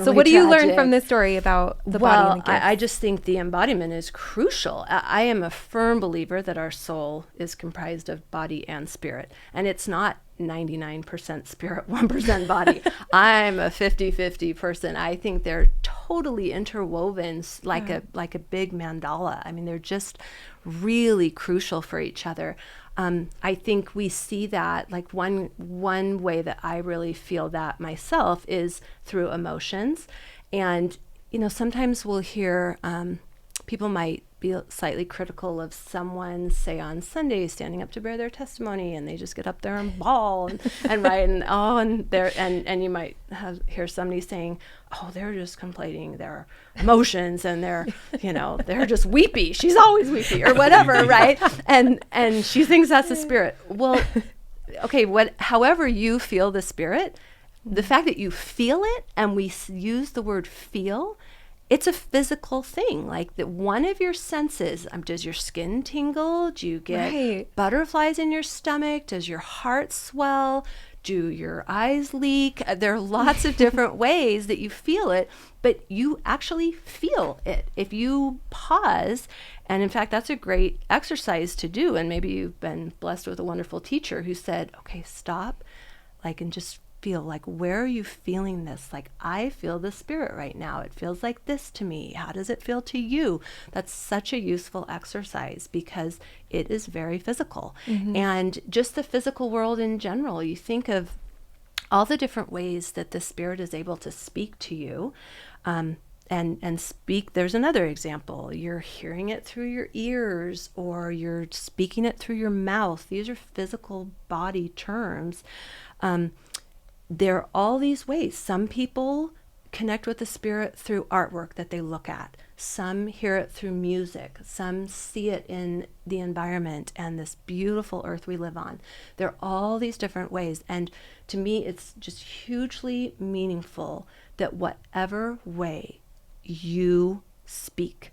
Speaker 2: So what do you learn from this story about the body and the gifts?
Speaker 3: I just think the embodiment is crucial. I am a firm believer that our soul is comprised of body and spirit, and it's not 99% spirit, 1% body. I'm a 50-50 person. I think they're totally interwoven like a big mandala. I mean, they're just really crucial for each other. I think we see that, like one way that I really feel that myself is through emotions. And, sometimes we'll hear people might be slightly critical of someone, say on Sunday, standing up to bear their testimony, and they just get up there and bawl and write, and you might hear somebody saying, oh, they're just complaining their emotions, and they're just weepy. She's always weepy, or whatever, right? And she thinks that's the spirit. Well, okay, however you feel the spirit, the fact that you feel it, and we use the word feel, it's a physical thing. Like that one of your senses, does your skin tingle? Do you get butterflies in your stomach? Does your heart swell? Do your eyes leak? There are lots of different ways that you feel it, but you actually feel it. If you pause, and in fact, that's a great exercise to do. And maybe you've been blessed with a wonderful teacher who said, okay, stop, and just feel? Like, where are you feeling this? Like, I feel the Spirit right now. It feels like this to me. How does it feel to you? That's such a useful exercise because it is very physical. And just the physical world in general, you think of all the different ways that the Spirit is able to speak to you. And speak, there's another example. You're hearing it through your ears, or you're speaking it through your mouth. These are physical body terms. There are all these ways. Some people connect with the Spirit through artwork that they look at. Some hear it through music. Some see it in the environment and this beautiful earth we live on. There are all these different ways. And to me, it's just hugely meaningful that whatever way you speak,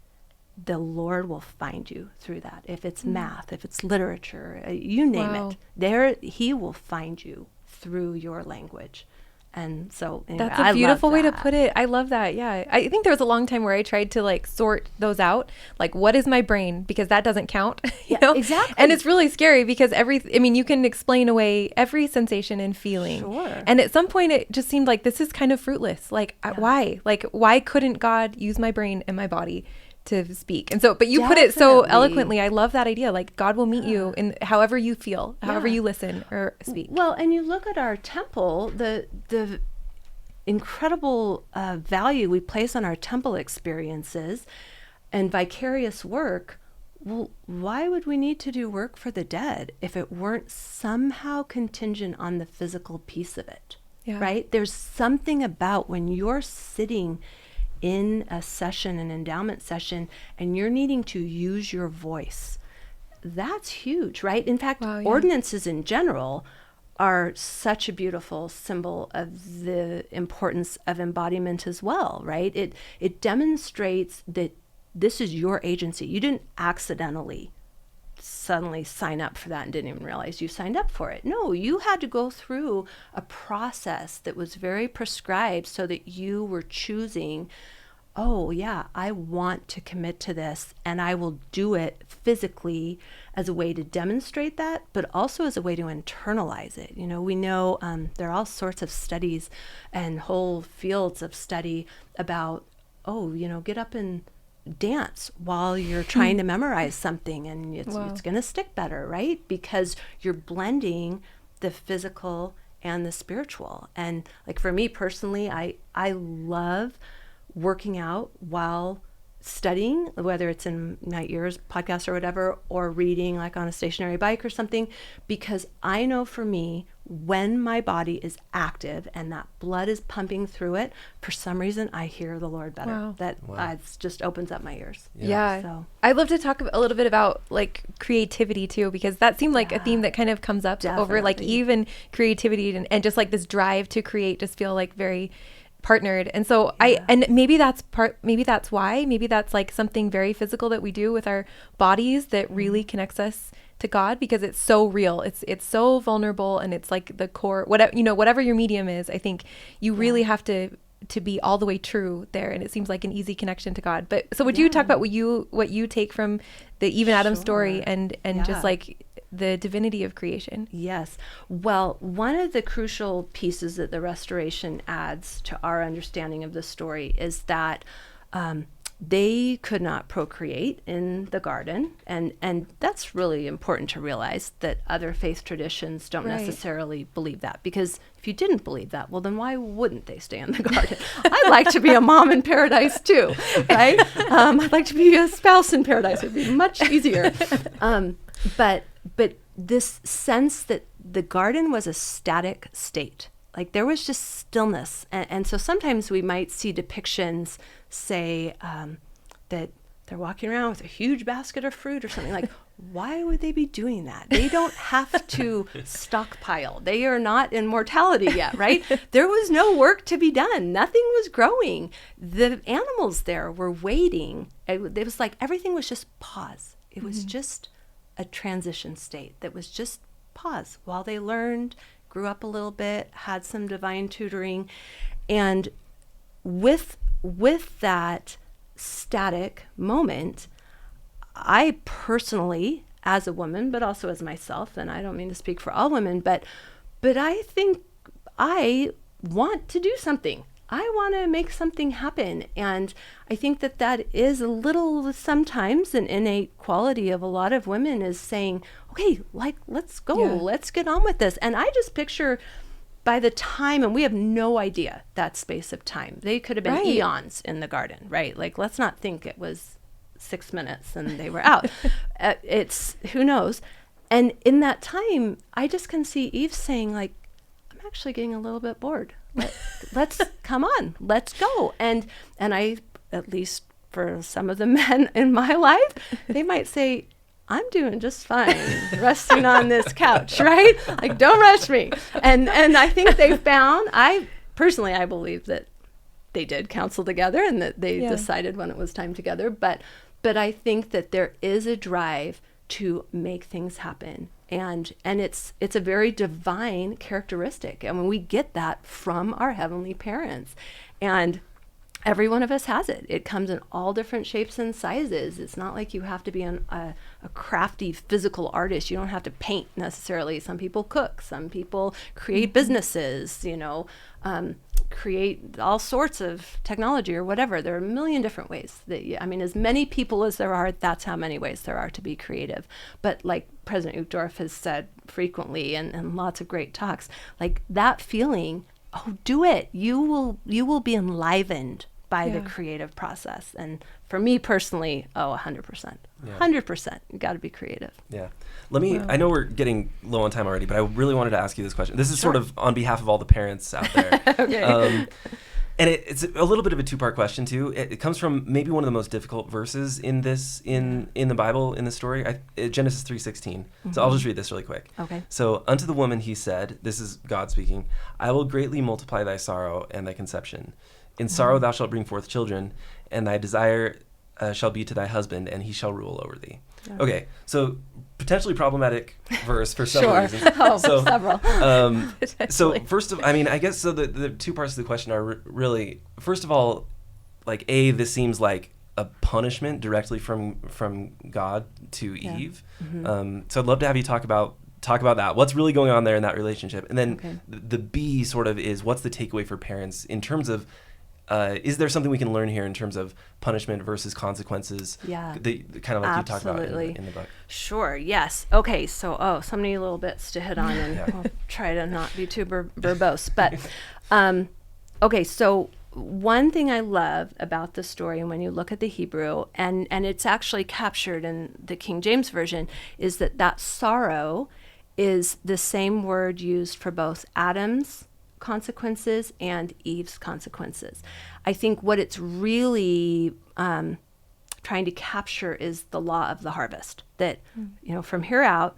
Speaker 3: the Lord will find you through that. If it's math, if it's literature, you name it, there He will find you through your language. And so anyway,
Speaker 2: that's a beautiful way to put it. I love that. Yeah. I think there was a long time where I tried to like sort those out. Like, what is my brain? Because that doesn't count. You know?
Speaker 3: Exactly.
Speaker 2: And it's really scary because you can explain away every sensation and feeling.
Speaker 3: Sure.
Speaker 2: And at some point it just seemed like this is kind of fruitless. Like, why? Like, why couldn't God use my brain and my body to speak? And so, but you put it so eloquently. I love that idea. Like, God will meet you in however you feel, however you listen or speak.
Speaker 3: Well, and you look at our temple, the incredible value we place on our temple experiences and vicarious work. Well, why would we need to do work for the dead if it weren't somehow contingent on the physical piece of it?
Speaker 2: Yeah.
Speaker 3: Right? There's something about when you're sitting in a session, an endowment session, and you're needing to use your voice. That's huge, right? In fact, ordinances in general are such a beautiful symbol of the importance of embodiment as well, right? It demonstrates that this is your agency. You didn't accidentally suddenly sign up for that and didn't even realize you signed up for it. No, you had to go through a process that was very prescribed so that you were choosing, oh yeah, I want to commit to this, and I will do it physically as a way to demonstrate that, but also as a way to internalize it. You know, we know there are all sorts of studies and whole fields of study about, get up and dance while you're trying to memorize something, and it's going to stick better, right? Because you're blending the physical and the spiritual. And like for me personally, I love working out while studying, whether it's in my ears, podcast or whatever, or reading like on a stationary bike or something, because I know for me, when my body is active and that blood is pumping through it, for some reason I hear the Lord better. That just opens up my ears.
Speaker 2: Yeah.
Speaker 3: So
Speaker 2: I'd love to talk a little bit about like creativity too, because that seemed like a theme that kind of comes up over like even creativity and just like this drive to create just feel like very partnered. And so maybe that's why that's like something very physical that we do with our bodies that really connects us to God, because it's so real. It's so vulnerable, and it's like the core, whatever your medium is, I think you really have to be all the way true there. And it seems like an easy connection to God. But so would you talk about what you take from the Eve and Adam story and just like the divinity of creation?
Speaker 3: Yes. Well, one of the crucial pieces that the restoration adds to our understanding of the story is that they could not procreate in the garden. And that's really important to realize, that other faith traditions don't necessarily believe that. Because if you didn't believe that, well, then why wouldn't they stay in the garden? I'd like to be a mom in paradise too, right? I'd like to be a spouse in paradise. It would be much easier. But this sense that the garden was a static state, like there was just stillness. And so sometimes we might see depictions say that they're walking around with a huge basket of fruit or something. Like, why would they be doing that? They don't have to stockpile. They are not in mortality yet, right? There was no work to be done. Nothing was growing. The animals there were waiting. It was like everything was just pause. It was just a transition state that was just pause while they learned, grew up a little bit, had some divine tutoring. And with that static moment, I personally, as a woman, but also as myself, and I don't mean to speak for all women, but I think I want to do something. I want to make something happen. And I think that that is a little, sometimes an innate quality of a lot of women, is saying, okay, like, let's go, let's get on with this. And I just picture by the time, and we have no idea that space of time. They could have been eons in the garden, right? Like, let's not think it was 6 minutes and they were out. It's, who knows? And in that time, I just can see Eve saying, like, I'm actually getting a little bit bored. Let's come on, let's go. And I, at least for some of the men in my life, they might say, I'm doing just fine resting on this couch, right? Like, don't rush me. And I think they found, I believe that they did counsel together and that they decided when it was time together. But I think that there is a drive to make things happen. And it's a very divine characteristic. And when we get that from our heavenly parents, and every one of us has it. It comes in all different shapes and sizes. It's not like you have to be a crafty physical artist. You don't have to paint necessarily. Some people cook. Some people create businesses, create all sorts of technology or whatever. There are a million different ways as many people as there are, that's how many ways there are to be creative. But like President Uchtdorf has said frequently and lots of great talks, like that feeling, oh, do it. You will be enlivened by the creative process. And for me personally, 100%. 100%. You got to be creative.
Speaker 1: Yeah. I know we're getting low on time already, but I really wanted to ask you this question. This is sort of on behalf of all the parents out there.
Speaker 3: Okay.
Speaker 1: And it's a little bit of a two-part question too. It comes from maybe one of the most difficult verses in the Bible, in the story, Genesis 3:16. Mm-hmm. So I'll just read this really quick.
Speaker 3: Okay.
Speaker 1: So unto the woman he said, this is God speaking, I will greatly multiply thy sorrow and thy conception. In sorrow thou shalt bring forth children, and thy desire shall be to thy husband, and he shall rule over thee. Okay, so potentially problematic verse for several reasons.
Speaker 3: Several.
Speaker 1: So first of, I guess, so the two parts of the question are really, first of all, like, this seems like a punishment directly from God to Eve. Mm-hmm. So I'd love to have you talk about that. What's really going on there in that relationship? And then the B sort of is, what's the takeaway for parents in terms of, is there something we can learn here in terms of punishment versus consequences? Yeah. Kind of like you talked about in the book.
Speaker 3: Sure, yes. Okay, so, so many little bits to hit on, and I'll try to not be too verbose. But, okay, so one thing I love about the story, and when you look at the Hebrew, and it's actually captured in the King James Version, is that sorrow is the same word used for both Adam's consequences and Eve's consequences. I think what it's really trying to capture is the law of the harvest, that from here out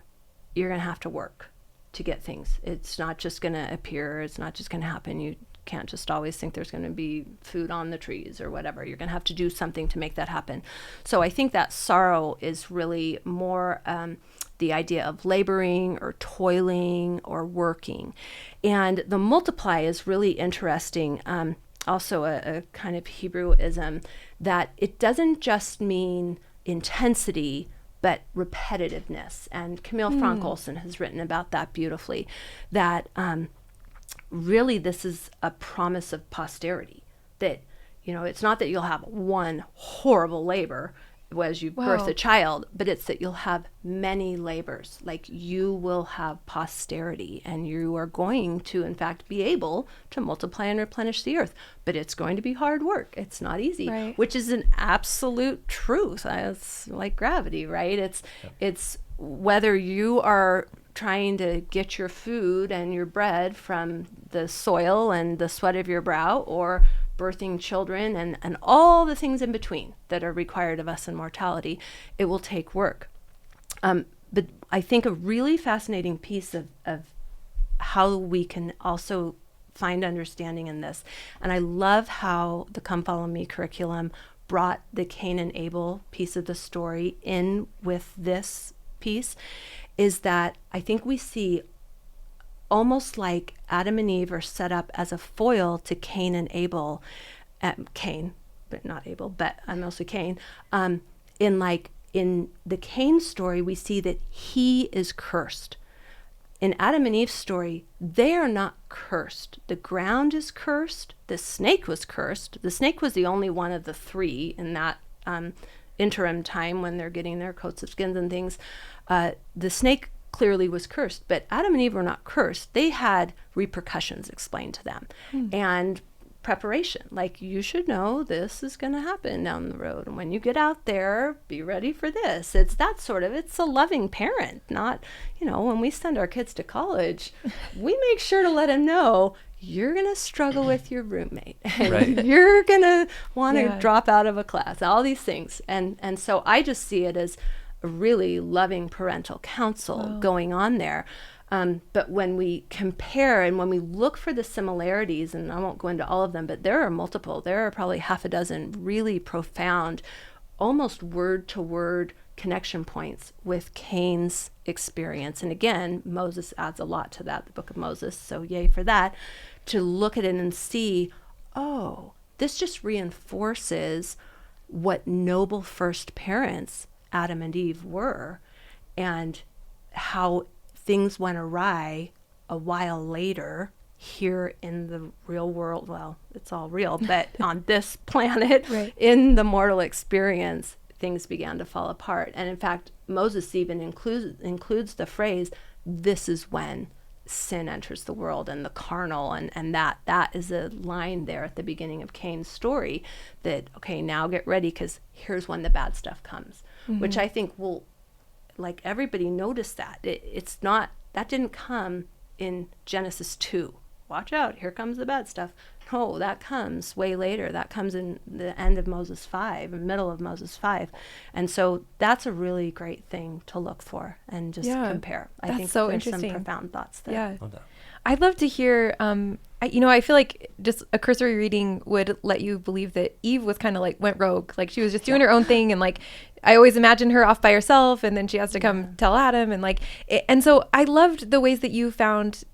Speaker 3: you're going to have to work to get things. It's not just going to appear. It's not just going to happen. You can't just always think there's going to be food on the trees or whatever. You're going to have to do something to make that happen. So I think that sorrow is really more the idea of laboring or toiling or working. And the multiply is really interesting. Also a kind of Hebrewism, that it doesn't just mean intensity, but repetitiveness. And Camille Frank Olson has written about that beautifully, that really this is a promise of posterity, that, it's not that you'll have one horrible labor as you birth a child, but it's that you'll have many labors. Like, you will have posterity, and you are going to, in fact, be able to multiply and replenish the earth. But it's going to be hard work. It's not easy, which is an absolute truth. It's like gravity, right? It's whether you are trying to get your food and your bread from the soil and the sweat of your brow, or birthing children and all the things in between that are required of us in mortality, it will take work. But I think a really fascinating piece of how we can also find understanding in this, and I love how the Come Follow Me curriculum brought the Cain and Abel piece of the story in with this piece, is that I think we see almost like Adam and Eve are set up as a foil to Cain and Abel, Cain, but not Abel, but mostly Cain. In the Cain story, we see that he is cursed. in Adam and Eve's story, they are not cursed. The ground is cursed. The snake was cursed. The snake was the only one of the three in that interim time when they're getting their coats of skins and things. The snake clearly was cursed, but Adam and Eve were not cursed. They had repercussions explained to them and preparation. Like, you should know this is going to happen down the road. And when you get out there, be ready for this. It's that sort of, it's a loving parent, not, when we send our kids to college, we make sure to let them know you're going to struggle with your roommate and you're going to want to drop out of a class, all these things. And so I just see it as a really loving parental counsel going on there. But when we compare and when we look for the similarities, and I won't go into all of them, but there are multiple. There are probably half a dozen really profound, almost word-to-word connection points with Cain's experience. And again, Moses adds a lot to that, the book of Moses, so yay for that, to look at it and see, this just reinforces what noble first parents Adam and Eve were, and how things went awry a while later here in the real world. Well, it's all real, but on this planet, in the mortal experience, things began to fall apart. And in fact, Moses even includes the phrase, this is when sin enters the world and the carnal, and that is a line there at the beginning of Cain's story that, okay, now get ready, because here's when the bad stuff comes, which I think will, like, everybody noticed that. It's not, that didn't come in Genesis 2. Watch out, here comes the bad stuff. No, that comes way later. That comes in the end of Moses 5, middle of Moses 5. And so that's a really great thing to look for and just compare. I think so there's some profound thoughts there.
Speaker 2: Yeah. Well done. I'd love to hear, I feel like just a cursory reading would let you believe that Eve was kind of like went rogue. Like, she was just doing her own thing. And like, I always imagine her off by herself, and then she has to come tell Adam. And like, and so I loved the ways that you found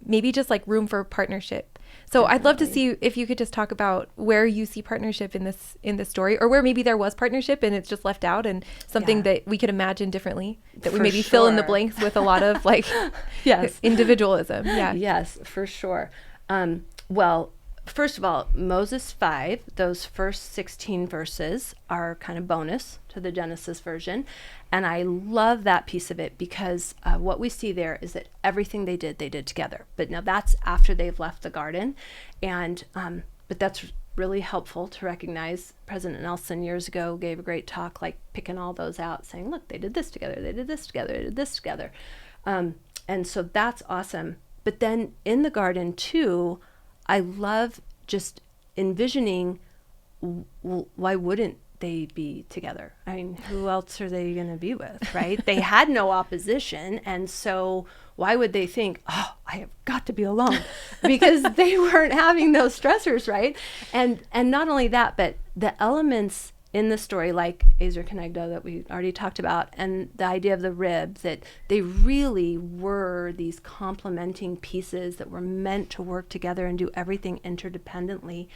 Speaker 2: maybe just like room for partnership. So I'd love to see if you could just talk about where you see partnership in this story, or where maybe there was partnership and it's just left out, and something that we could imagine differently, that we maybe fill in the blanks with a lot of like individualism. Yeah.
Speaker 3: Yes, for sure. Well, first of all, Moses 5, those first 16 verses are kind of bonus to the Genesis version. And I love that piece of it because what we see there is that everything they did together. But now that's after they've left the garden. And but that's really helpful to recognize. President Nelson years ago gave a great talk, like picking all those out, saying, look, they did this together, they did this together, they did this together. And so that's awesome. But then in the garden too, I love just envisioning, why wouldn't they be together? I mean, who else are they going to be with, right? They had no opposition, and so why would they think, I have got to be alone? Because they weren't having those stressors, right? And not only that, but the elements in the story, like Ezer Kenegdo that we already talked about, and the idea of the rib, that they really were these complementing pieces that were meant to work together and do everything interdependently,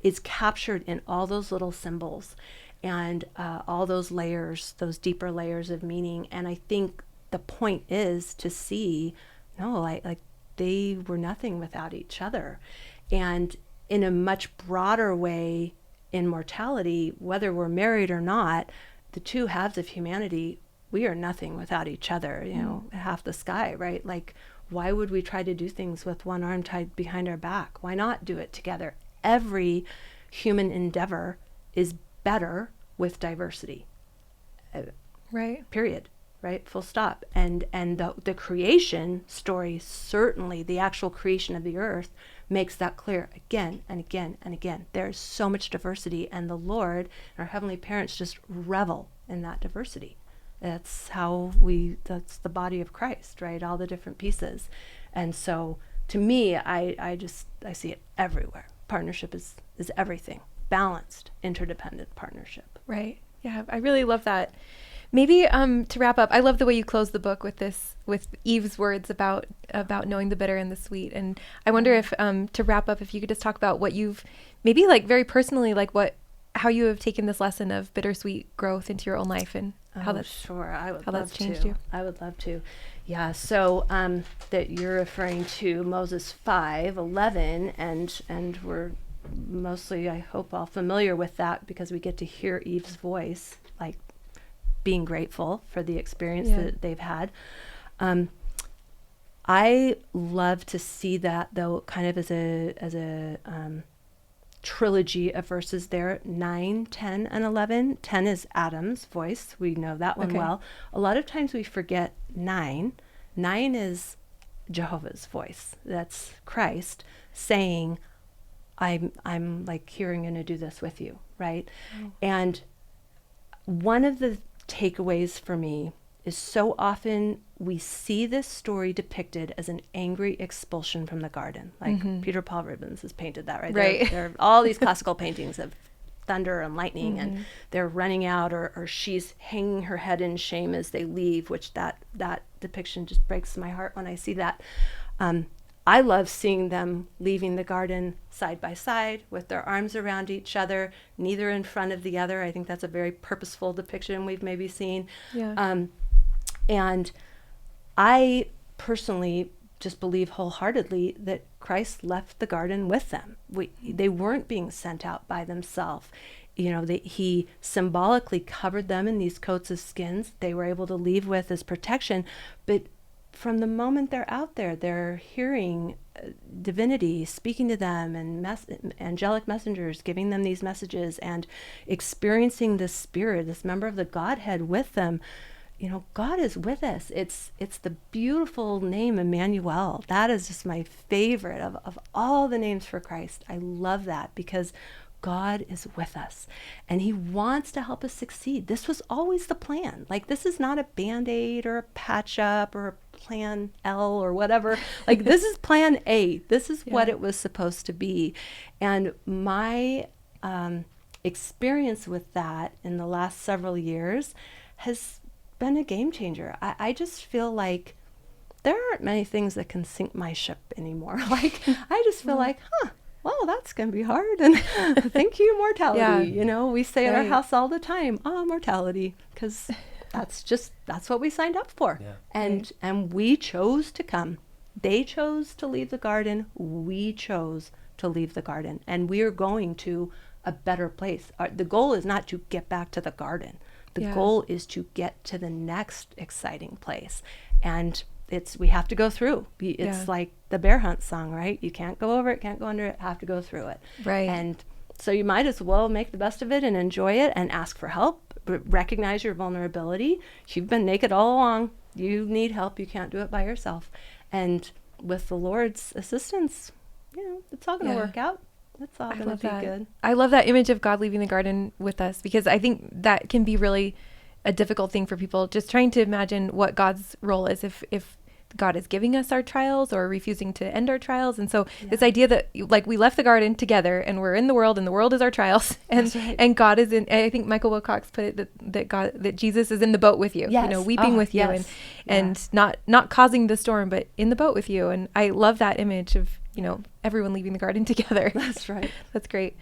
Speaker 3: is captured in all those little symbols and all those layers, those deeper layers of meaning. And I think the point is to see, like they were nothing without each other. And in a much broader way, in mortality, whether we're married or not, the two halves of humanity, we are nothing without each other, half the sky, right? Like, why would we try to do things with one arm tied behind our back? Why not do it together? Every human endeavor is better with diversity.
Speaker 2: Right.
Speaker 3: Period. Right? Full stop. And the creation story, certainly the actual creation of the earth, makes that clear again and again and again. There's so much diversity, and the Lord, our heavenly parents, just revel in that diversity. That's that's the body of Christ, right? All the different pieces. And so to me, I see it everywhere. Partnership is everything. Balanced, interdependent partnership.
Speaker 2: Right. Yeah, I really love that. Maybe to wrap up, I love the way you close the book with Eve's words about knowing the bitter and the sweet. And I wonder if to wrap up, if you could just talk about what you've maybe, like, very personally, like how you have taken this lesson of bittersweet growth into your own life and how that's
Speaker 3: sure. I would
Speaker 2: how
Speaker 3: love
Speaker 2: that's changed
Speaker 3: to.
Speaker 2: you.
Speaker 3: I would love to. Yeah. So that you're referring to Moses 5:11, and we're mostly, I hope, all familiar with that because we get to hear Eve's voice, like being grateful for the experience that they've had. I love to see that, though, kind of as a trilogy of verses there, 9, 10, and 11. 10 is Adam's voice. We know that one well. A lot of times we forget 9. 9 is Jehovah's voice. That's Christ saying, I'm like hearing going to do this with you, right? Oh. And one of the takeaways for me is so often we see this story depicted as an angry expulsion from the garden. Like Peter Paul Rubens has painted that, right? There are all these classical paintings of thunder and lightning, and they're running out, or she's hanging her head in shame as they leave, which that depiction just breaks my heart when I see that. I love seeing them leaving the garden side by side with their arms around each other, neither in front of the other. I think that's a very purposeful depiction we've maybe seen. Yeah. And I personally just believe wholeheartedly that Christ left the garden with them. They weren't being sent out by themselves. He symbolically covered them in these coats of skins they were able to leave with as protection. But from the moment they're out there, they're hearing divinity speaking to them, and angelic messengers giving them these messages, and experiencing this spirit, this member of the Godhead with them. God is with us. It's the beautiful name Emmanuel. That is just my favorite of all the names for Christ. I love that because God is with us and he wants to help us succeed. This was always the plan. Like, this is not a Band-Aid or a patch up or a plan L or whatever. Like, this is plan A. This is what it was supposed to be. And my experience with that in the last several years has been a game changer. I just feel like there aren't many things that can sink my ship anymore. Like, I just feel like, well, that's going to be hard. And thank you, mortality. We say in our house all the time, mortality, because that's what we signed up for. Yeah. And we chose to come. They chose to leave the garden. We chose to leave the garden. And we are going to a better place. The goal is not to get back to the garden. The goal is to get to the next exciting place. And we have to go through. It's like the bear hunt song, right? You can't go over it, can't go under it, have to go through it. Right. And so you might as well make the best of it and enjoy it and ask for help, but recognize your vulnerability. You've been naked all along. You need help. You can't do it by yourself. And with the Lord's assistance, it's all going to work out. It's all going to be good. I
Speaker 2: love that image of God leaving the garden with us, because I think that can be really a difficult thing for people, just trying to imagine what God's role is if God is giving us our trials or refusing to end our trials. And so this idea that, like, we left the garden together and we're in the world and the world is our trials, and and God is in, I think Michael Wilcox put it that Jesus is in the boat with you, weeping with you, and not causing the storm, but in the boat with you. And I love that image of everyone leaving the garden together.
Speaker 3: That's right.
Speaker 2: That's great.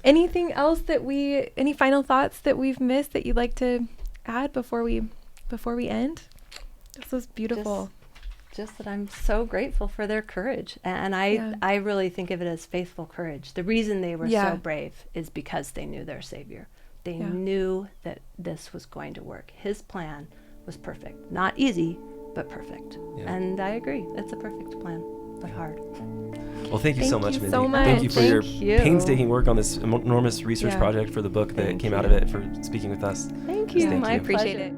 Speaker 2: Anything else any final thoughts that we've missed that you'd like to add before we end? This was beautiful.
Speaker 3: Just that I'm so grateful for their courage. And I really think of it as faithful courage. The reason they were so brave is because they knew their Savior. They knew that this was going to work. His plan was perfect. Not easy, but perfect. Yeah. And I agree. It's a perfect plan, but hard.
Speaker 1: Well, thank you so much, Mindy.
Speaker 2: So much.
Speaker 1: Thank you for your painstaking work on this enormous research project for the book that came out of it, for speaking with us.
Speaker 3: Thank you. I appreciate it.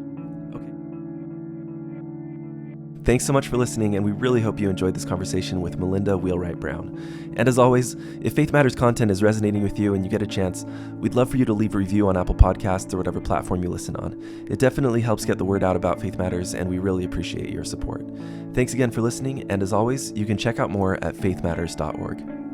Speaker 1: Thanks so much for listening, and we really hope you enjoyed this conversation with Melinda Wheelwright Brown. And as always, if Faith Matters content is resonating with you and you get a chance, we'd love for you to leave a review on Apple Podcasts or whatever platform you listen on. It definitely helps get the word out about Faith Matters, and we really appreciate your support. Thanks again for listening, and as always, you can check out more at faithmatters.org.